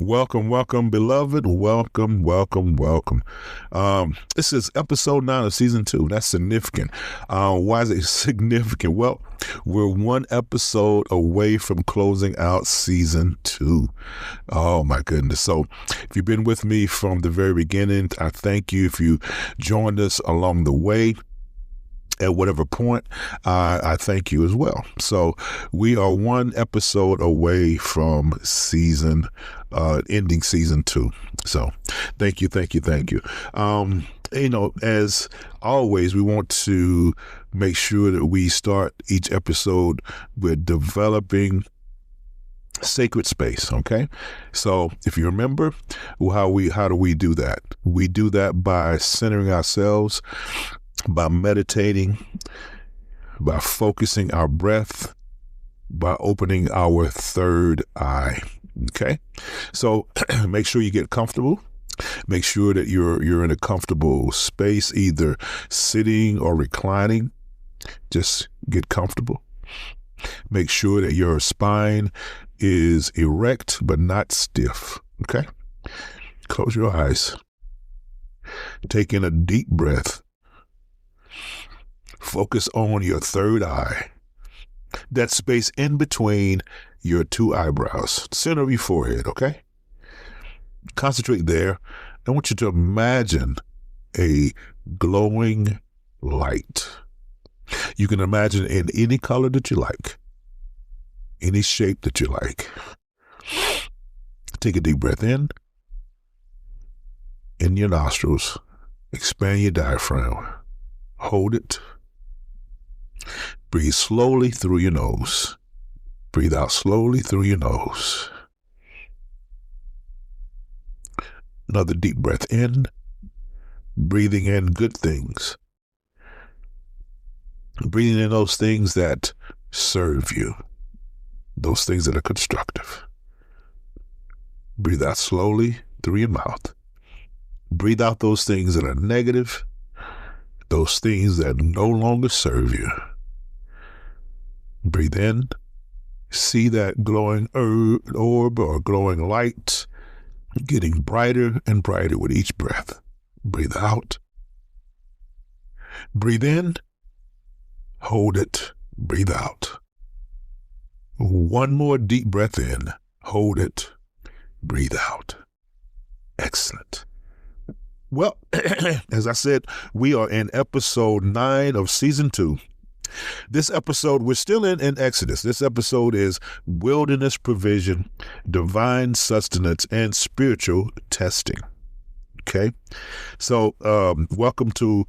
Welcome, welcome, beloved. Welcome, welcome, welcome. This is episode 9 of season 2. That's significant. Why is it significant? Well, we're one episode away from closing out season 2. Oh my goodness. So if you've been with me from the very beginning, I thank you. If you joined us along the way, at whatever point, I thank you as well. So we are one episode away from ending season 2. So thank you. As always, we want to make sure that we start each episode with developing sacred space. Okay. So if you remember how do we do that? We do that by centering ourselves, by meditating, by focusing our breath, by opening our third eye. Okay. So make sure you get comfortable. Make sure that you're in a comfortable space, either sitting or reclining. Just get comfortable. Make sure that your spine is erect but not stiff. Okay. Close your eyes. Take in a deep breath. Focus on your third eye, that space in between your two eyebrows, center of your forehead, okay? Concentrate there. I want you to imagine a glowing light. You can imagine in any color that you like, any shape that you like. Take a deep breath in your nostrils. Expand your diaphragm. Hold it. Breathe slowly through your nose. Breathe out slowly through your nose. Another deep breath in, breathing in good things. Breathing in those things that serve you, those things that are constructive. Breathe out slowly through your mouth. Breathe out those things that are negative, those things that no longer serve you. Breathe in. See that glowing orb or glowing light getting brighter and brighter with each breath. Breathe out. Breathe in. Hold it. Breathe out. One more deep breath in. Hold it. Breathe out. Excellent. Well, as I said, we are in episode 9 of season 2. This episode, we're still in Exodus. This episode is wilderness provision, divine sustenance, and spiritual testing. Okay? So, welcome to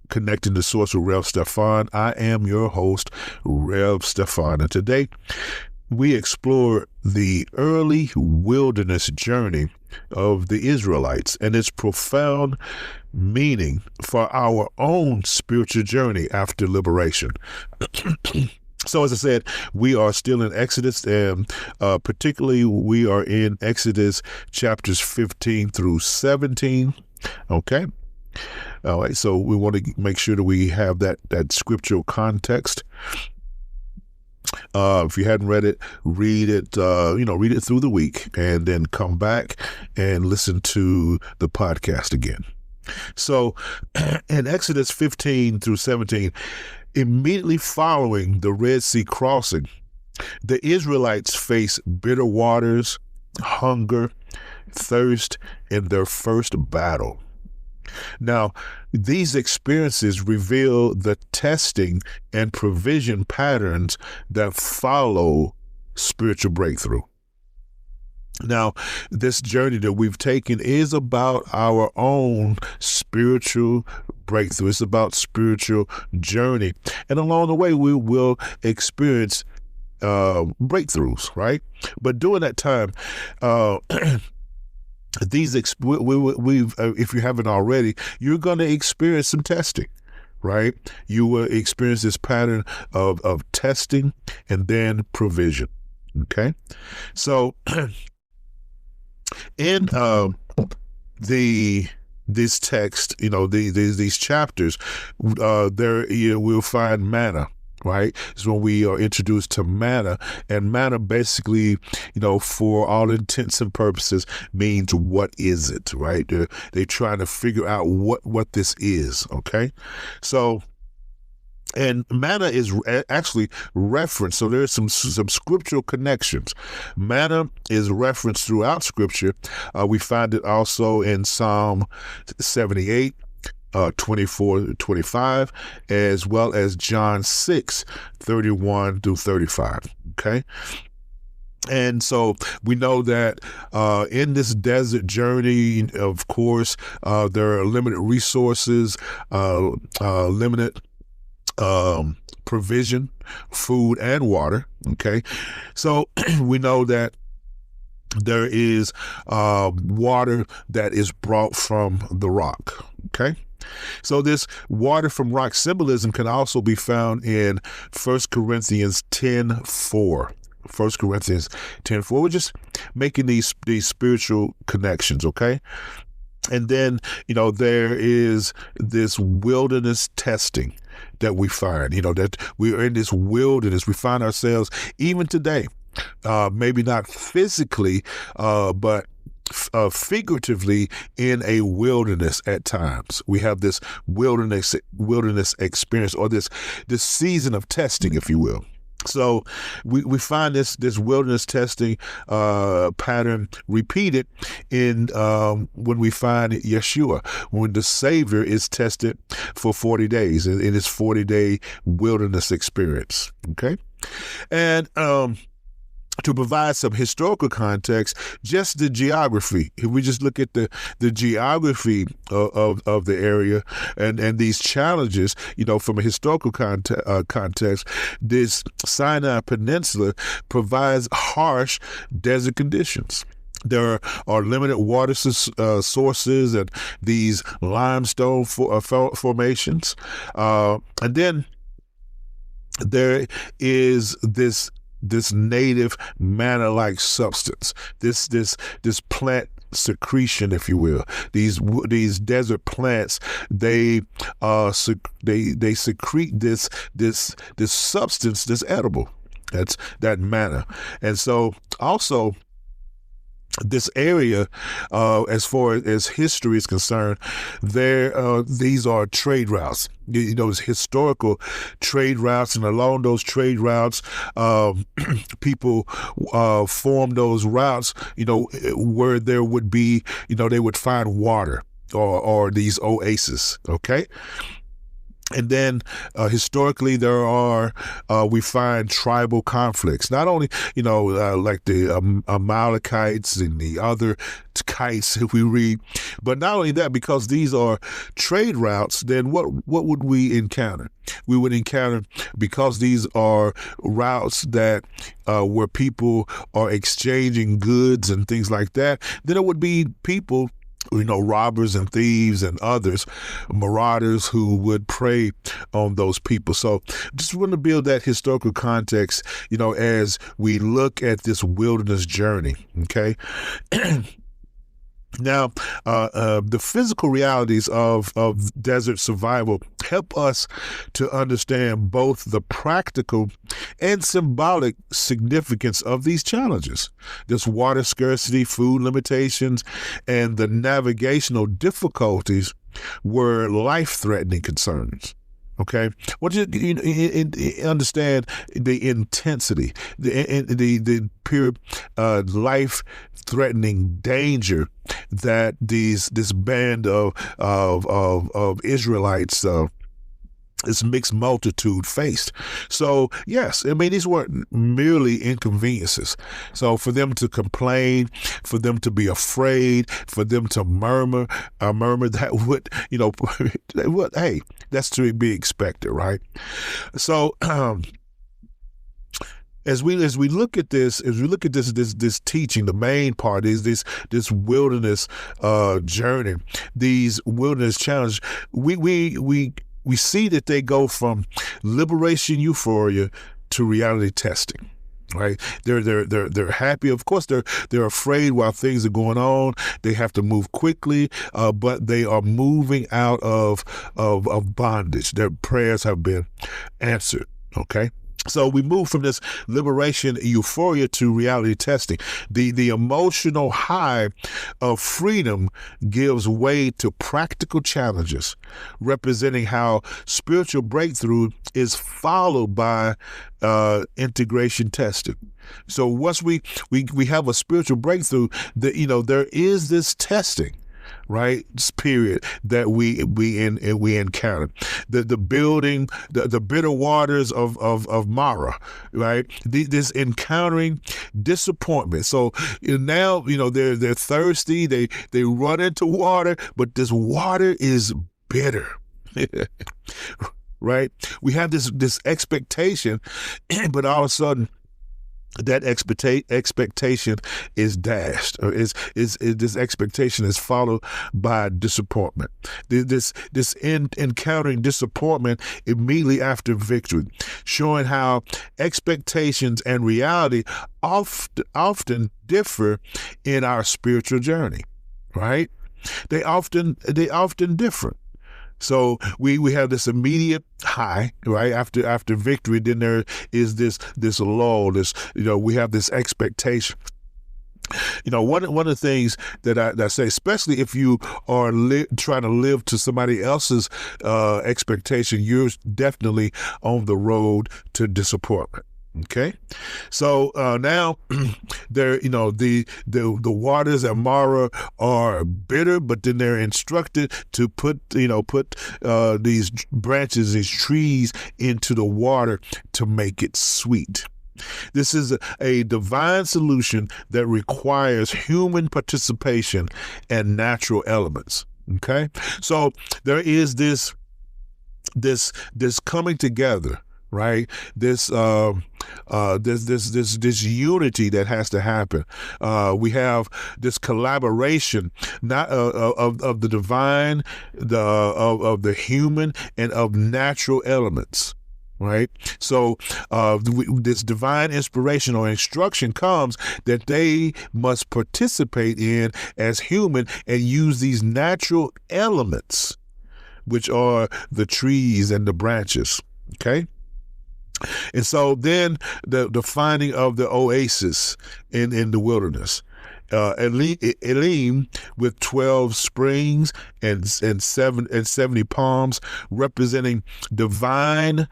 Connecting the Source with Rev Stephon. I am your host, Rev Stephon, and today we explore the early wilderness journey of the Israelites and its profound meaning for our own spiritual journey after liberation. So, as I said, we are still in Exodus, and particularly we are in Exodus chapters 15 through 17. Okay. All right. So we want to make sure that we have that scriptural context. If you hadn't read it, read it through the week and then come back and listen to the podcast again. So in Exodus 15 through 17, immediately following the Red Sea crossing, the Israelites face bitter waters, hunger, thirst in their first battle. Now, these experiences reveal the testing and provision patterns that follow spiritual breakthrough. Now, this journey that we've taken is about our own spiritual breakthrough. It's about spiritual journey. And along the way, we will experience breakthroughs, right? But during that time, if you haven't already, you're going to experience some testing, right? You will experience this pattern of testing and then provision. Okay. So in this text, these chapters, we'll find manna, right? It's when we are introduced to manna, and manna basically, for all intents and purposes means what is it, right? They're trying to figure out what this is, okay? So, and manna is actually referenced. So there's some scriptural connections. Manna is referenced throughout Scripture. We find it also in Psalm 78, 24-25, as well as John 6, 31-35. Okay. And so we know that in this desert journey, of course, there are limited resources, limited provision, food and water. Okay. So we know that there is water that is brought from the rock. Okay. So this water from rock symbolism can also be found in 1 Corinthians 10:4. 1 Corinthians 10:4. We're just making these spiritual connections, okay? And then, there is this wilderness testing that we find, that we are in this wilderness. We find ourselves even today, maybe not physically, but figuratively in a wilderness at times. We have this wilderness experience, or this season of testing, if you will. So we find this wilderness testing pattern repeated in when we find Yeshua, when the Savior is tested for 40 days in his 40-day wilderness experience. Okay, and to provide some historical context, just the geography. If we just look at the geography of the area and these challenges, from a historical context, this Sinai Peninsula provides harsh desert conditions. There are limited water sources and these limestone formations. And then there is this native manna-like substance, this plant secretion, if you will. These desert plants, they secrete this substance that's edible. That's that manna. And so also, this area, as far as history is concerned, these are trade routes. It's historical trade routes, and along those trade routes, people form those routes. Where there would be, they would find water or these oases. Okay. And then historically, we find tribal conflicts, not only, like the Amalekites and the other kites that we read, but not only that, because these are trade routes, then what would we encounter? We would encounter, because these are routes that where people are exchanging goods and things like that, then it would be people, robbers and thieves and others, marauders, who would prey on those people. So just want to build that historical context, as we look at this wilderness journey. Okay. Now, the physical realities of desert survival help us to understand both the practical and symbolic significance of these challenges. This water scarcity, food limitations, and the navigational difficulties were life-threatening concerns. Okay, what you understand the intensity, the pure life-threatening danger that this band of Israelites, this mixed multitude, faced. So yes, these weren't merely inconveniences. So for them to complain, for them to be afraid, for them to murmur that would, hey, that's to be expected, right? So as we look at this, this teaching, the main part is this wilderness journey, these wilderness challenges. We see that they go from liberation euphoria to reality testing. Right? They're happy. Of course, they're afraid while things are going on. They have to move quickly, but they are moving out of bondage. Their prayers have been answered. Okay. So we move from this liberation euphoria to reality testing. The emotional high of freedom gives way to practical challenges, representing how spiritual breakthrough is followed by integration testing. So once we have a spiritual breakthrough, that there is this testing, right? Period that we encounter. The building, the bitter waters of Mara, right? This encountering disappointment. So now they're thirsty. They run into water, but this water is bitter. Right? We have this expectation, but all of a sudden, that expectation is dashed, or this expectation is followed by disappointment. This encountering disappointment immediately after victory, showing how expectations and reality often differ in our spiritual journey. Right? They often differ. So we have this immediate high, right? After victory, then there is this lull. We have this expectation. One of the things that I say, especially if you are trying to live to somebody else's expectation, you're definitely on the road to disappointment. Okay, so now there, the waters at Mara are bitter, but then they're instructed to put these branches, these trees into the water to make it sweet. This is a divine solution that requires human participation and natural elements. Okay, so there is this coming together. Right, this unity that has to happen. We have this collaboration, not of the divine, of the human, and of natural elements. Right, so this divine inspiration or instruction comes that they must participate in as human and use these natural elements, which are the trees and the branches. Okay. And so then the finding of the oasis in the wilderness, Elim with 12 springs and 70 palms, representing divine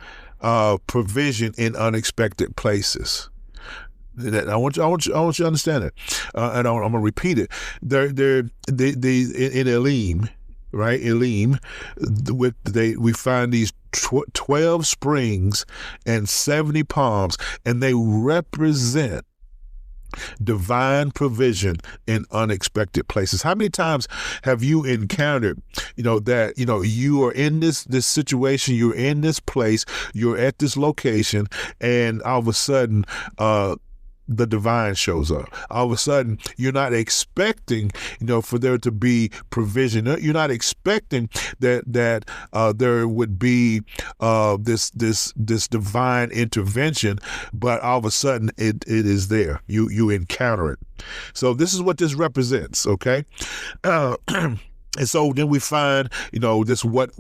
provision in unexpected places. I want you to understand it, and I'm going to repeat it. In Elim. Right, Elim, we find these 12 springs and 70 palms, and they represent divine provision in unexpected places. How many times have you encountered, that, you are in this situation, you're in this place, you're at this location, and all of a sudden, the divine shows up. All of a sudden, you're not expecting, for there to be provision. You're not expecting that there would be this divine intervention, but all of a sudden it is there. You encounter it. So this is what this represents. Okay. And so then we find, this what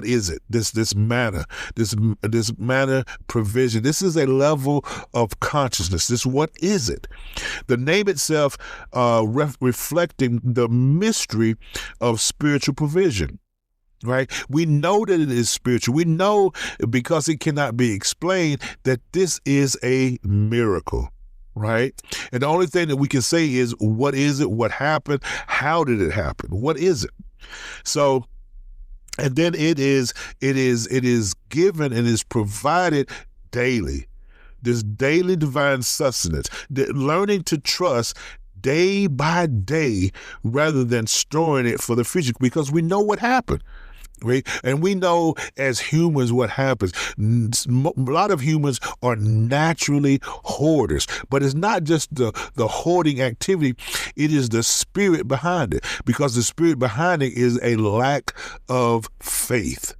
is it? This manna, this manna provision. This is a level of consciousness. This what is it? The name itself reflecting the mystery of spiritual provision. Right? We know that it is spiritual. We know, because it cannot be explained, that this is a miracle. Right? And the only thing that we can say is, what is it? What happened? How did it happen? What is it? So, and then it is given and is provided daily. This daily divine sustenance, learning to trust day by day rather than storing it for the future, because we know what happened. Right? And we know as humans what happens. A lot of humans are naturally hoarders, but it's not just the hoarding activity, it is the spirit behind it, because the spirit behind it is a lack of faith.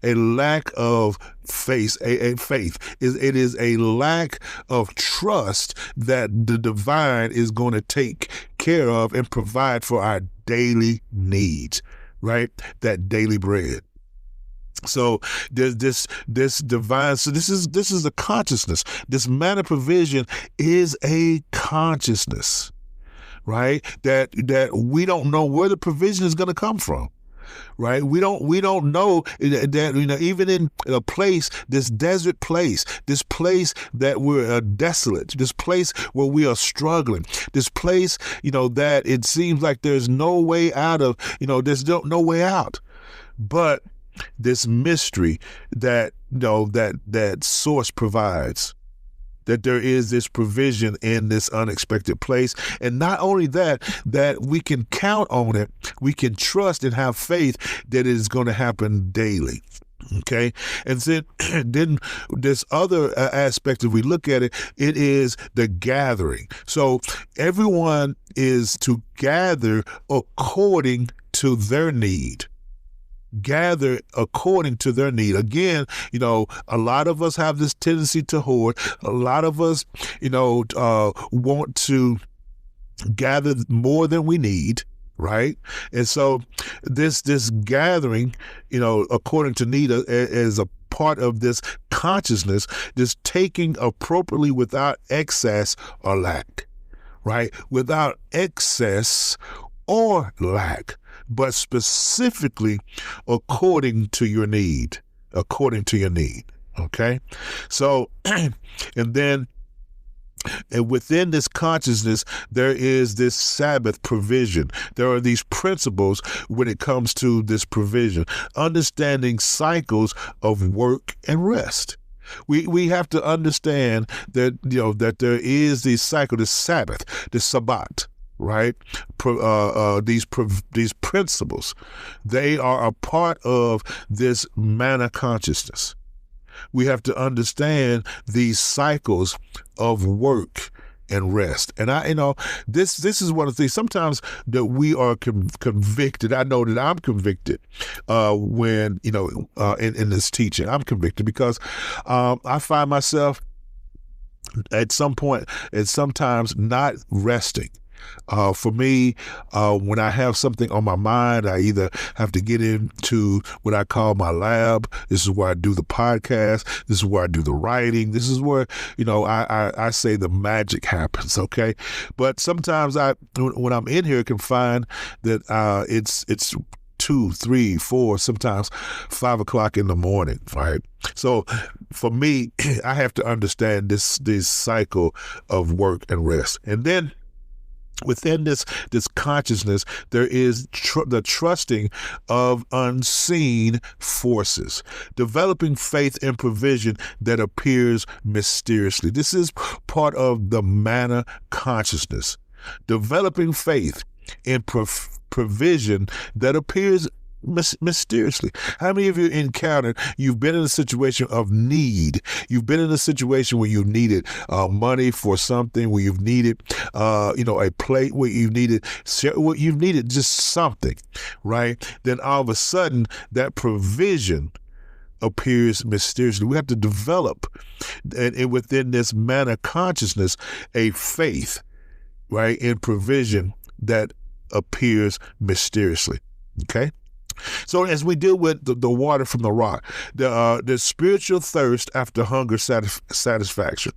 A lack of faith, it is a lack of trust that the divine is going to take care of and provide for our daily needs. Right? That daily bread. So there's this divine. So this is a consciousness. This manna provision is a consciousness, right? That we don't know where the provision is going to come from. Right, we don't know that even in a place, this desert place, this place that we're desolate, this place where we are struggling, this place that it seems like there's no way out of, there's no way out, but this mystery that that source provides. That there is this provision in this unexpected place. And not only that we can count on it, we can trust and have faith that it is going to happen daily. Okay. And then this other aspect, if we look at it, it is the gathering. So everyone is to gather according to their need. Gather according to their need. Again, a lot of us have this tendency to hoard. A lot of us, want to gather more than we need, right? And so this gathering, according to need is a part of this consciousness, this taking appropriately without excess or lack, right? Without excess or lack, but specifically according to your need, okay? So, and within this consciousness, there is this Sabbath provision. There are these principles when it comes to this provision, understanding cycles of work and rest. We have to understand that, that there is this cycle, this Sabbath, this Sabbat, right? These principles, they are a part of this manna consciousness. We have to understand these cycles of work and rest. And this is one of the things sometimes that we are convicted. I know that I'm convicted when, in this teaching, I'm convicted because I find myself at sometimes not resting. For me, when I have something on my mind, I either have to get into what I call my lab. This is where I do the podcast. This is where I do the writing. This is where, I say the magic happens. Okay. But sometimes when I'm in here, I can find that, it's 2, 3, 4, sometimes 5 o'clock in the morning. Right. So for me, I have to understand this cycle of work and rest. And then within this consciousness, there is the trusting of unseen forces, developing faith in provision that appears mysteriously. This is part of the manna consciousness, developing faith in provision that appears mysteriously. How many of you you've been in a situation of need? You've been in a situation where you needed money for something, where you've needed, a plate, where you've needed just something, right? Then all of a sudden that provision appears mysteriously. We have to develop, and within this manna consciousness, a faith, right, in provision that appears mysteriously. Okay. So as we deal with the water from the rock, the spiritual thirst after hunger satisfaction,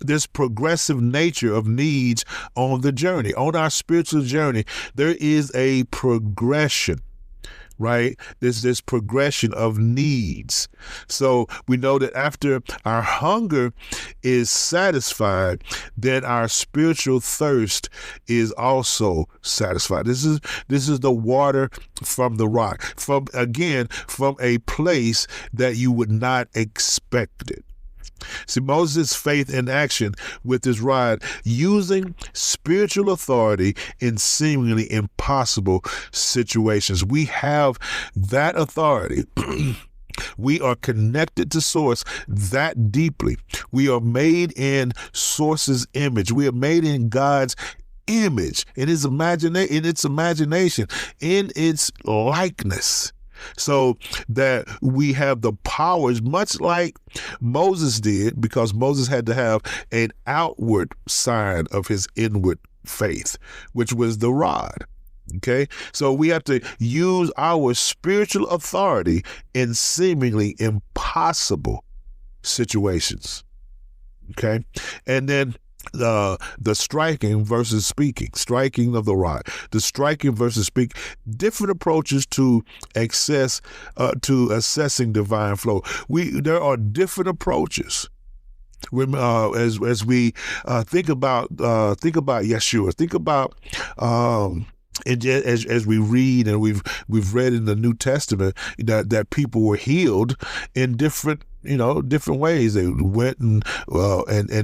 this progressive nature of needs on the journey, on our spiritual journey, there is a progression. Right? There's this progression of needs. So we know that after our hunger is satisfied, then our spiritual thirst is also satisfied. This is the water from the rock, from a place that you would not expect it. See, Moses' faith in action with his rod, using spiritual authority in seemingly impossible situations. We have that authority. We are connected to Source that deeply. We are made in Source's image. We are made in God's image, in its imagination, in its likeness. So that we have the powers, much like Moses did, because Moses had to have an outward sign of his inward faith, which was the rod. Okay, so we have to use our spiritual authority in seemingly impossible situations. Okay, and then the striking versus speaking, striking of the rod, the striking versus speak, different approaches to to assessing divine flow. There are different approaches. As we think about Yeshua, think about and as we read, and we've read in the New Testament that people were healed in different ways. They went and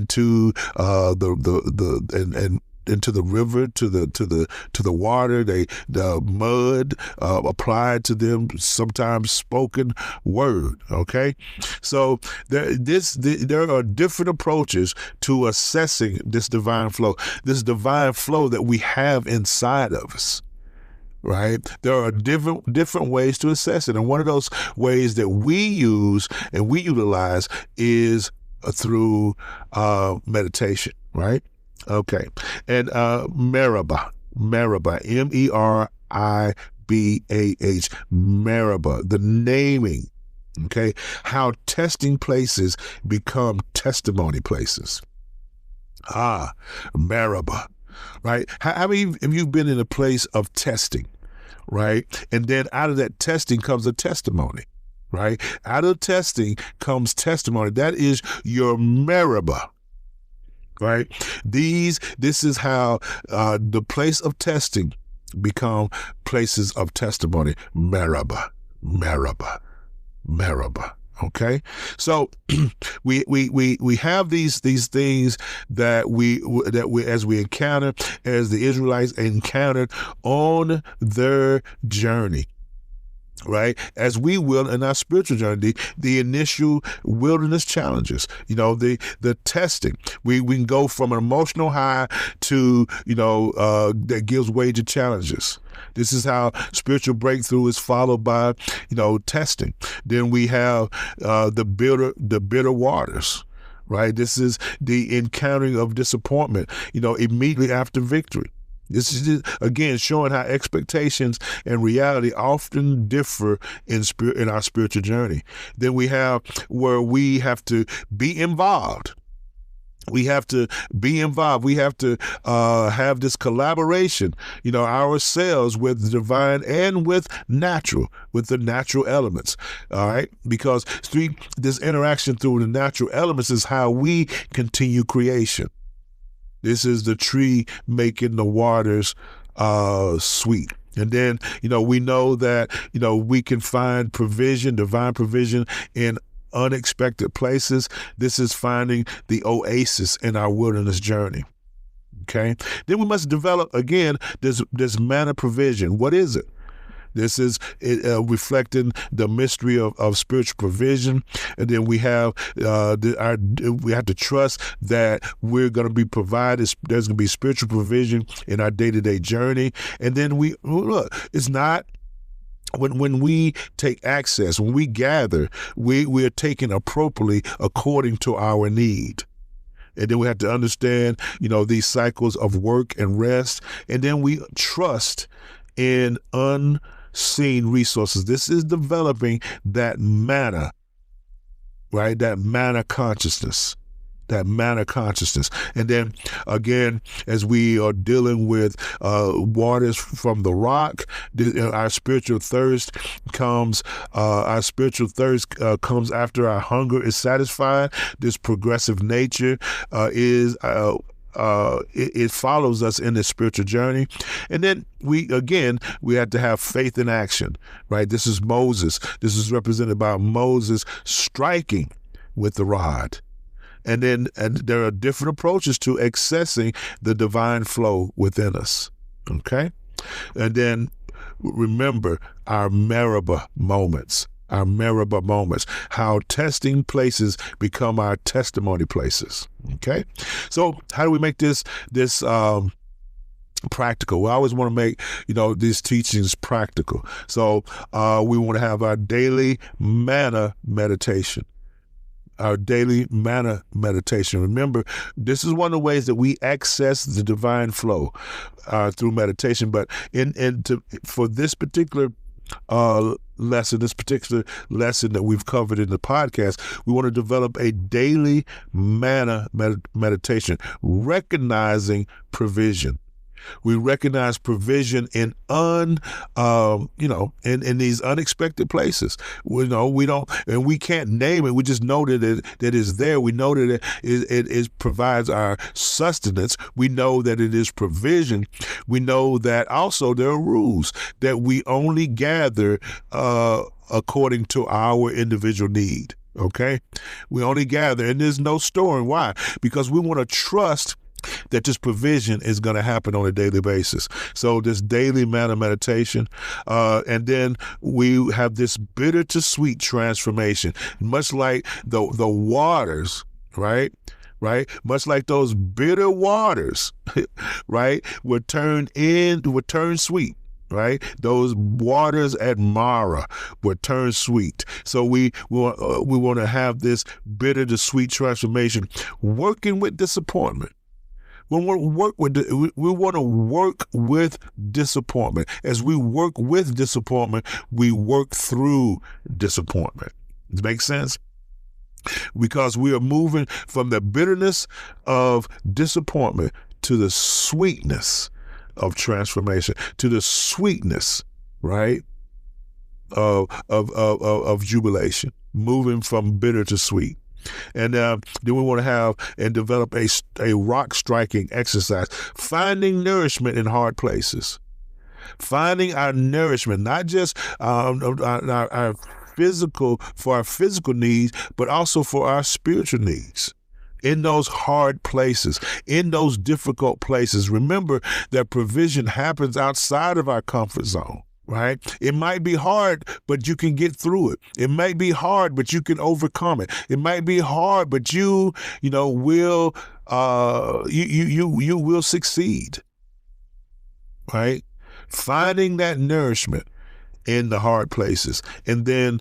to the into the river, to the water. The mud applied to them, sometimes spoken word. Okay, so there are different approaches to assessing this divine flow that we have inside of us. Right, there are different ways to assess it, and one of those ways that we use and we utilize is through meditation. Right. Okay, and Meribah, Meribah, Meribah, the naming. Okay, how testing places become testimony places. Meribah. Right? How many have you been in a place of testing, right? And then out of that testing comes a testimony, right? Out of testing comes testimony. That is your Meribah, right? This is how the place of testing become places of testimony. Meribah, Meribah, Meribah. Okay, so we have these things that we as we encounter, as the Israelites encountered on their journey. Right, as we will in our spiritual journey, the initial wilderness challenges, the testing. We can go from an emotional high to that gives way to challenges. This is how spiritual breakthrough is followed by testing. Then we have the bitter waters. Right, this is the encountering of disappointment. Immediately after victory. This is, again, showing how expectations and reality often differ in our spiritual journey. Then we have where we have to be involved. We have to be involved. We have to have this collaboration, ourselves with the divine and with the natural elements. All right, because this interaction through the natural elements is how we continue creation. This is the tree making the waters sweet. And then, we know that, we can find provision, divine provision in unexpected places. This is finding the oasis in our wilderness journey. Okay. Then we must develop, again, this manna provision. What is it? This is reflecting the mystery of spiritual provision, and then we have we have to trust that we're going to be provided. There's going to be spiritual provision in our day-to-day journey, and then it's not. When we take access, when we gather, we are taken appropriately according to our need. And then we have to understand, these cycles of work and rest, and then we trust in unseen resources. This is developing that manna, right? That manna consciousness. And then again, as we are dealing with waters from the rock, our spiritual thirst comes. Comes after our hunger is satisfied. This progressive nature it follows us in this spiritual journey. And then we have to have faith in action, right? This is Moses. This is represented by Moses striking with the rod. And there are different approaches to accessing the divine flow within us. Okay? And then remember our Meribah moments. How testing places become our testimony places. Okay? So how do we make this practical? We always want to make, these teachings practical. So we want to have our daily manna meditation. our daily manna meditation. Remember, this is one of the ways that we access the divine flow through meditation. But for this particular this particular lesson that we've covered in the podcast, we want to develop a daily manna meditation, recognizing provision. We recognize provision in in these unexpected places. We don't, and we can't name it. We just know that it is there. We know that it provides our sustenance. We know that it is provision. We know that also there are rules that we only gather according to our individual need. Okay, we only gather, and there's no storing. Why? Because we want to trust that this provision is going to happen on a daily basis. So this daily manna meditation, and then we have this bitter to sweet transformation, much like the waters, right? Much like those bitter waters, right, would turn sweet. Right, those waters at Mara would turn sweet. So we want to have this bitter to sweet transformation, working with disappointment. We want to work with disappointment. As we work with disappointment, we work through disappointment. Does it make sense? Because we are moving from the bitterness of disappointment to the sweetness of transformation, to the sweetness, right, of jubilation, moving from bitter to sweet. And then we want to have and develop a rock striking exercise, finding nourishment in hard places, finding our nourishment, not just our physical needs, but also for our spiritual needs. In those hard places, in those difficult places, remember that provision happens outside of our comfort zone. Right? It might be hard, but you can get through it. It might be hard, but you can overcome it. It might be hard, but you will succeed. Right? Finding that nourishment in the hard places. And then,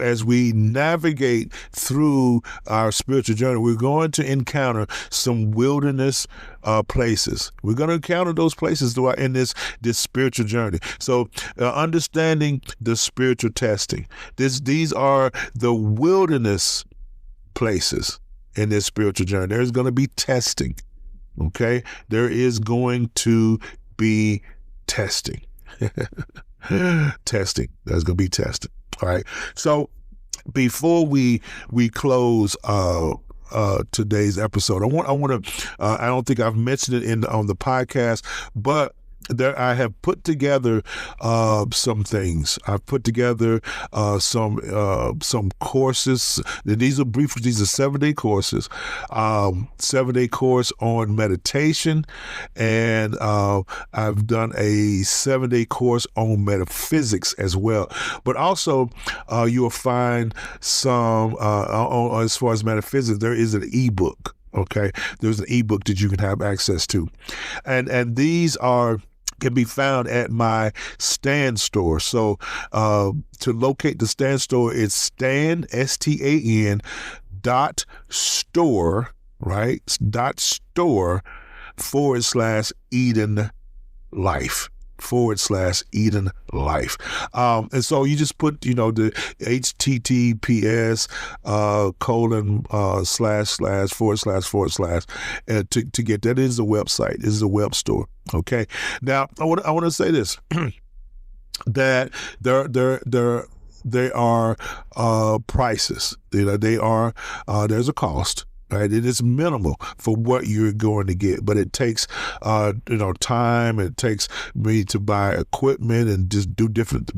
as we navigate through our spiritual journey, we're going to encounter some wilderness places. We're going to encounter those places in this spiritual journey. So understanding the spiritual testing. These are the wilderness places in this spiritual journey. There's going to be testing. Okay? There is going to be testing. Testing. There's going to be testing. All right. So before we close today's episode, I want to. I don't think I've mentioned it on the podcast, but I have put together some things. I've put together some courses. These are 7-day courses. 7-day course on meditation, and I've done a 7-day course on metaphysics as well. But also, you will find some as far as metaphysics. There is an ebook. Okay, there's an ebook that you can have access to, and these can be found at my Stand store. So to locate the Stand store, it's Stan, STAN, .store, right? .store /Eden Life. /Eden Life. And so you just put, the HTTPS // to get that. Is a website. This is a web store. Okay. Now I want to say this, that there are prices. There's a cost. Right, it is minimal for what you're going to get, but it takes, time. It takes me to buy equipment and just do different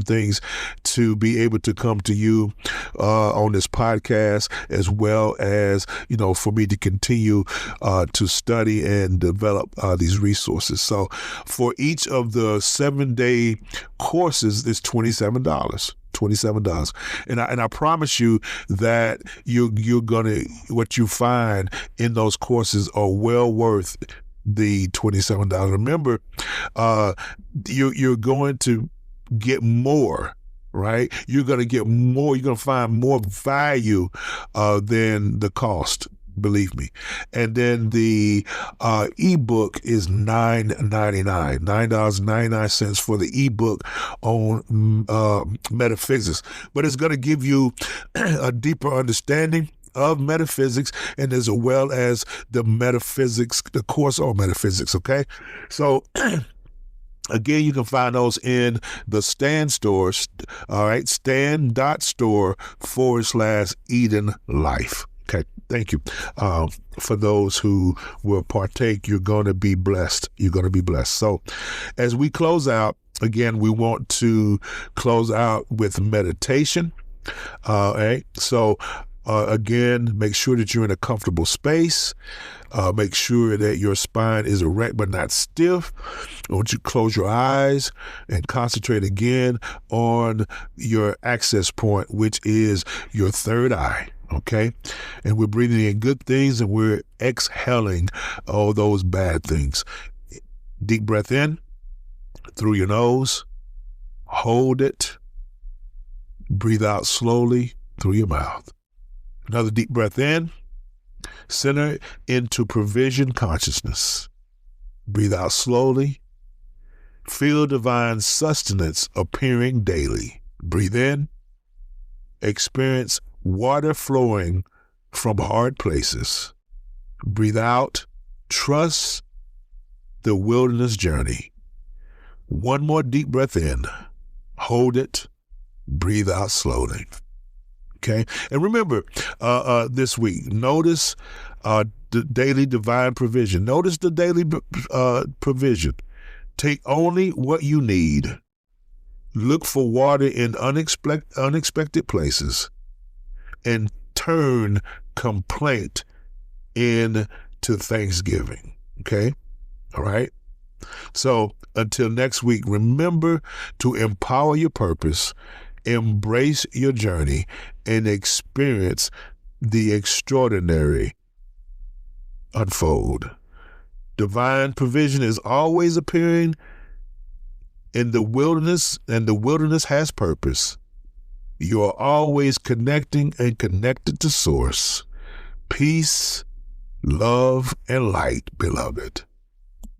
things to be able to come to you on this podcast, as well as for me to continue to study and develop these resources. So, for each of the 7-day courses, it's $27. $27. And I promise you that you're gonna, what you find in those courses are well worth the $27. Remember, you're going to get more, right? You're going to get more. You're going to find more value than the cost. Believe me. And then the ebook is $9.99 for the ebook on metaphysics. But it's going to give you a deeper understanding of metaphysics, and as well as the metaphysics, the course on metaphysics. Okay, so. Again, you can find those in the Stan stores. All right, stan.store/Eden Life. Okay, thank you. For those who will partake, you're going to be blessed. You're going to be blessed. So as we close out, again, we want to close out with meditation. All right, so again, make sure that you're in a comfortable space. Make sure that your spine is erect but not stiff. I want you to close your eyes and concentrate again on your access point, which is your third eye. Okay? And we're breathing in good things and we're exhaling all those bad things. Deep breath in through your nose. Hold it. Breathe out slowly through your mouth. Another deep breath in. Center into provision consciousness. Breathe out slowly. Feel divine sustenance appearing daily. Breathe in. Experience water flowing from hard places. Breathe out. Trust the wilderness journey. One more deep breath in. Hold it. Breathe out slowly. Okay, and remember, this week, notice the daily divine provision. Notice the daily provision. Take only what you need. Look for water in unexpected places, and turn complaint into thanksgiving. Okay, all right. So until next week, remember to empower your purpose. Embrace your journey and experience the extraordinary unfold. Divine provision is always appearing in the wilderness, and the wilderness has purpose. You are always connecting and connected to Source. Peace, love, and light, beloved.